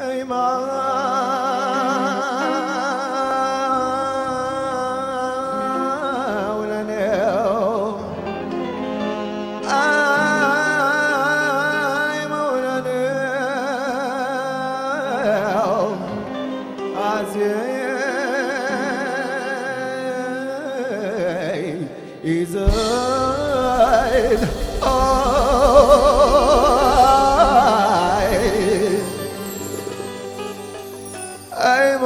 اي مولانا اي مولانا عزيز يزيد أي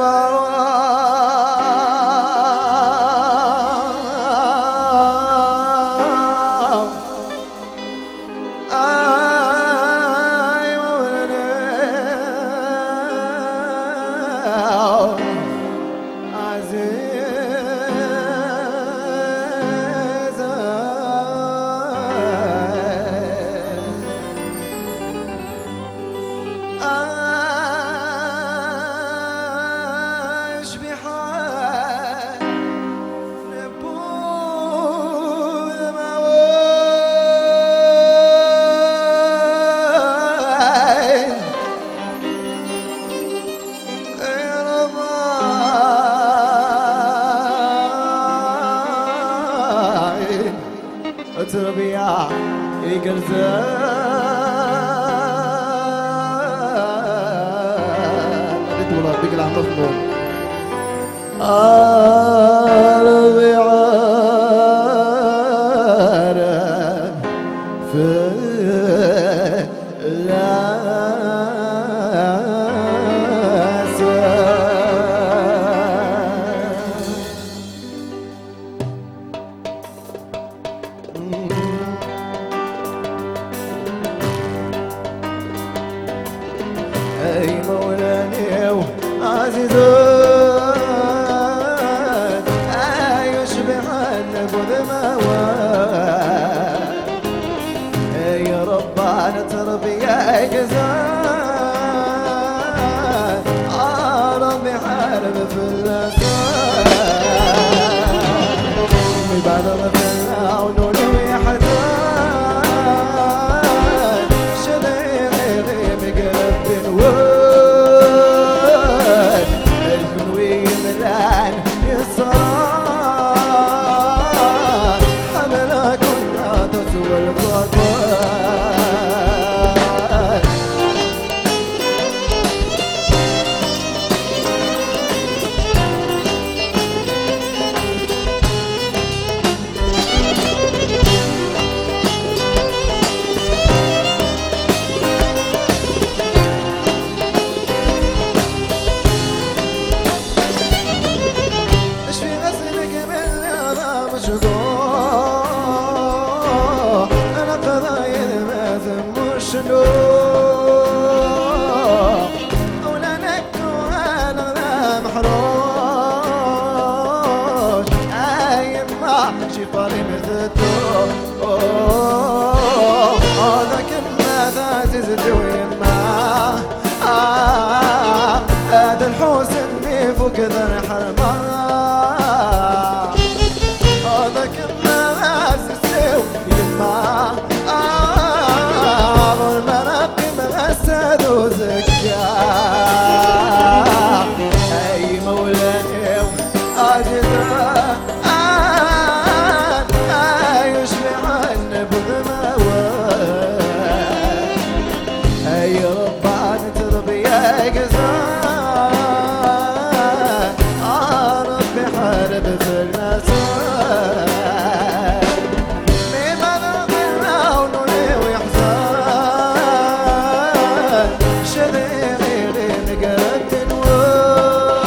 تربية يقرزان والله بيك العم مفهوم ربيعان في اي مولاني عزيزون اي يشبه النبض موال اي ربنا تربية جزان ربي حارب في اللسان بعد غفلنا ونولي حزان شذي مقلب واد الكنوي ملان يسار حملا كنا تسوى الخطوات أنا قضايا المازم والشنوع ولا نكو أنا محروش أي ما شفاري مثلتو هذا كنا ذاتي ويما هذا الحسن فوق ذا الحرمان هذا كنا ناسسيو يما والمناقي مرسد وزكا اي مولاني عاجزان يشبع النبض موال اي ربان تربية جزان ربي حارب في النسان ميمانا غيرنا ونولي ويحزان شذي غيري مقرد نوال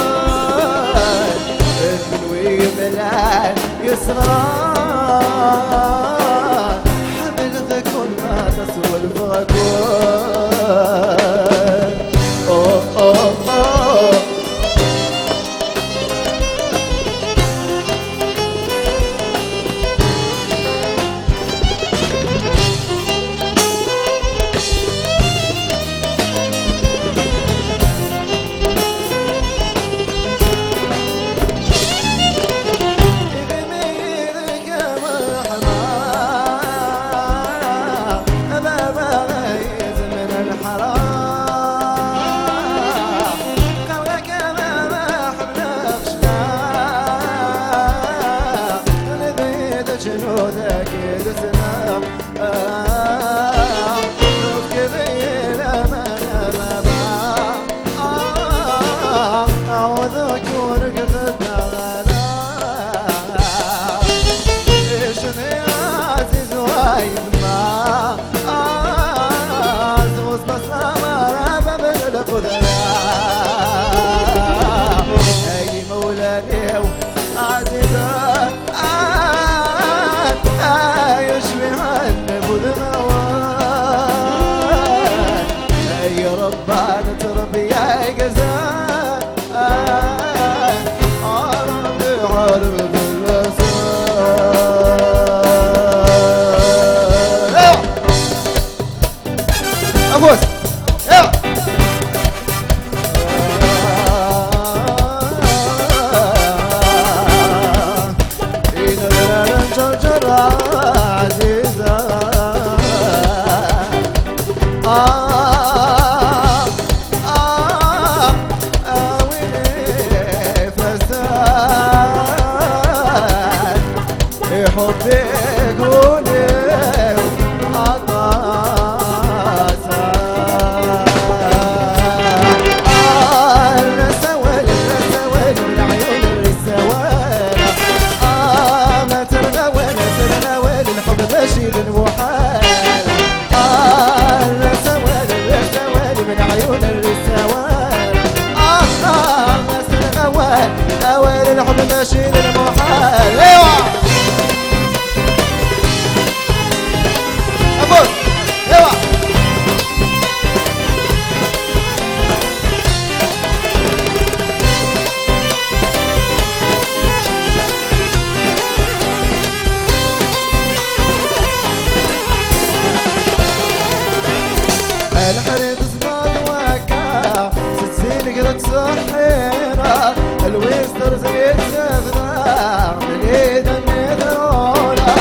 المنوي ملان يسران حمل ذكر ما تسوى الفقوان أوه أوه أوه يا ربنا تربي يا جزاء عرب عرب أفوز يلا إن بلاد جرجر عزيزة ويلي فساد حبك ولي الحب ماشي للمحال ايوه ابوس ايوه الحريد صباد وكا ستسين قرد صحيرة الويستر زيت سفنا من ايد النذرونا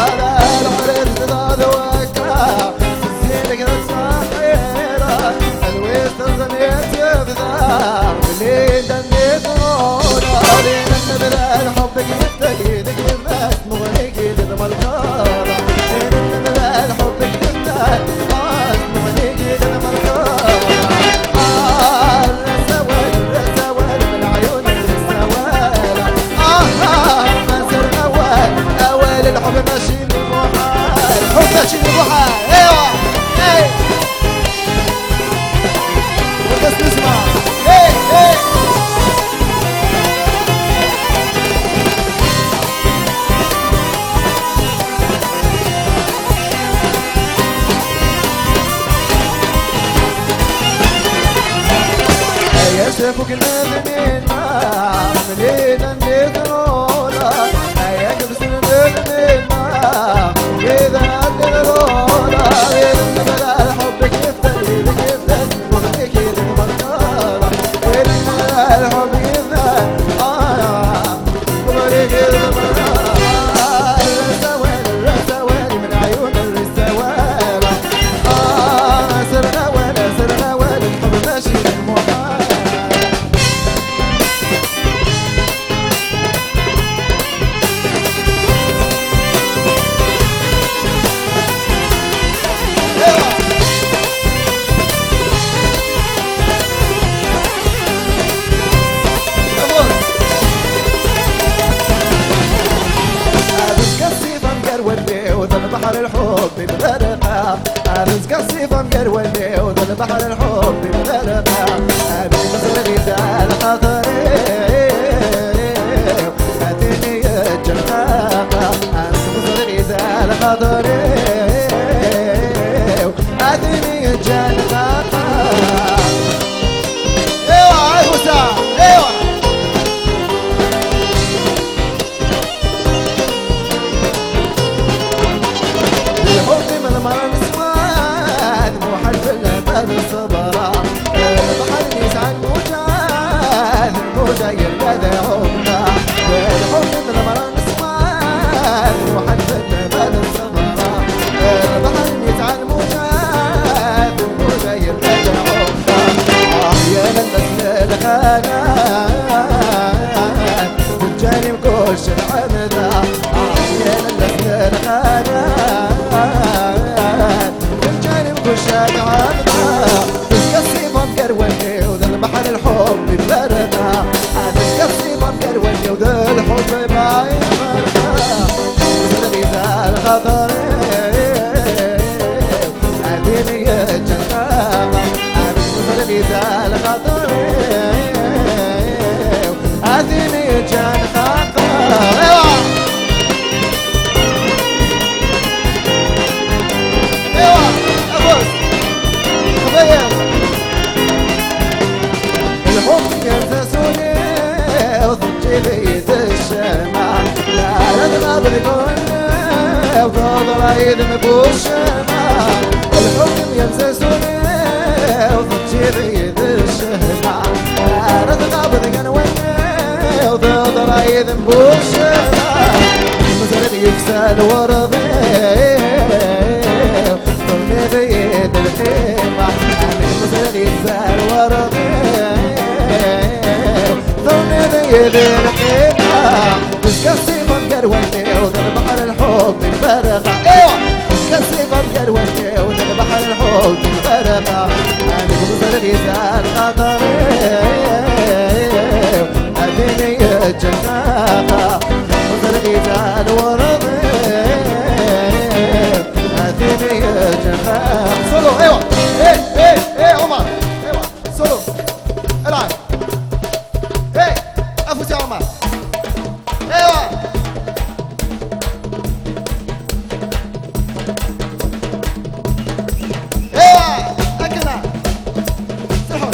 الحريد صباد وكا ستسين قرد صحيرة الويستر زيت سفنا من ايد النذرونا لين النبل الحب قلتك يدك الناس مغنيك يدك مالكارة لين النبل الحب قلتك الحب ماشي للمحال الحب ماشي للمحال ايوه اي بس نسمع اي اي يا سيفك النادمين من ايد النذرونا يا كبس النادمين إذا النذرونا إذا بلا حبك يفتح يدك يفتح وغنيك يدك مركارة إذا بلا حبك يفتح وغنيك يدك مركارة الرسوال من عيون الرسوال سرنا ولا الحب ماشي للمحال بحر الحب بغرقها عروس قصيفة مقرولي وظل بحر الحب بغرقها أبي مصر غزال حضري أتني الجنقاقة عروس مصر غزال حضري أتني الجنقاقة ايوه عروسة ايوه الصبرا البحر يسعد موجان الموجة يرقد عمنا الحب من المرة نسوان وحدنا بال الصبرا البحر يسعد موجان الموجة يرقد عمنا يا للنسل الخانان بالجانب كوش العمدا يا للنسل الخانان بالجانب كوش العمدا مقروني وذا البحر الحب بلدنا هتتكفي مقروني وذا الحب باين مرنا وذا غزال خطري أديني الجنقاقة وذا غزال خطري أديني الجنقاقة ايوه ايوه ابوس خبير رايد مبوشنا الحكم ينززوني وضجيبي ذي الشهنا رد غابض قنوني وضد رايد مبوشنا مزرد يكسل ورضي ضمي بيد الخيمة مزرد يكسل ورضي ضمي بيد الخيمة كسي بنقر وجهي وذا البحر الحب الفرقة كسي بنقر وجهي وذا البحر الحب الفرقة أنا بوصل غزال خطري أديني الجناقة بوصل غزال ورضي أديني الجناقة سولو ايوه ايه عمر ايوه سولو العب ايه افوز يا عمر ايوه ايوه اكلنا سحر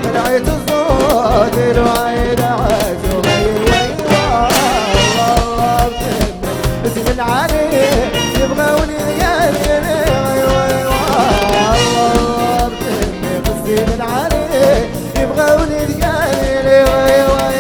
قلعت الصوت الوعيد عايز ويوا الله بسم العلي يبغوني يالي الله بسم العلي يبغوني يالي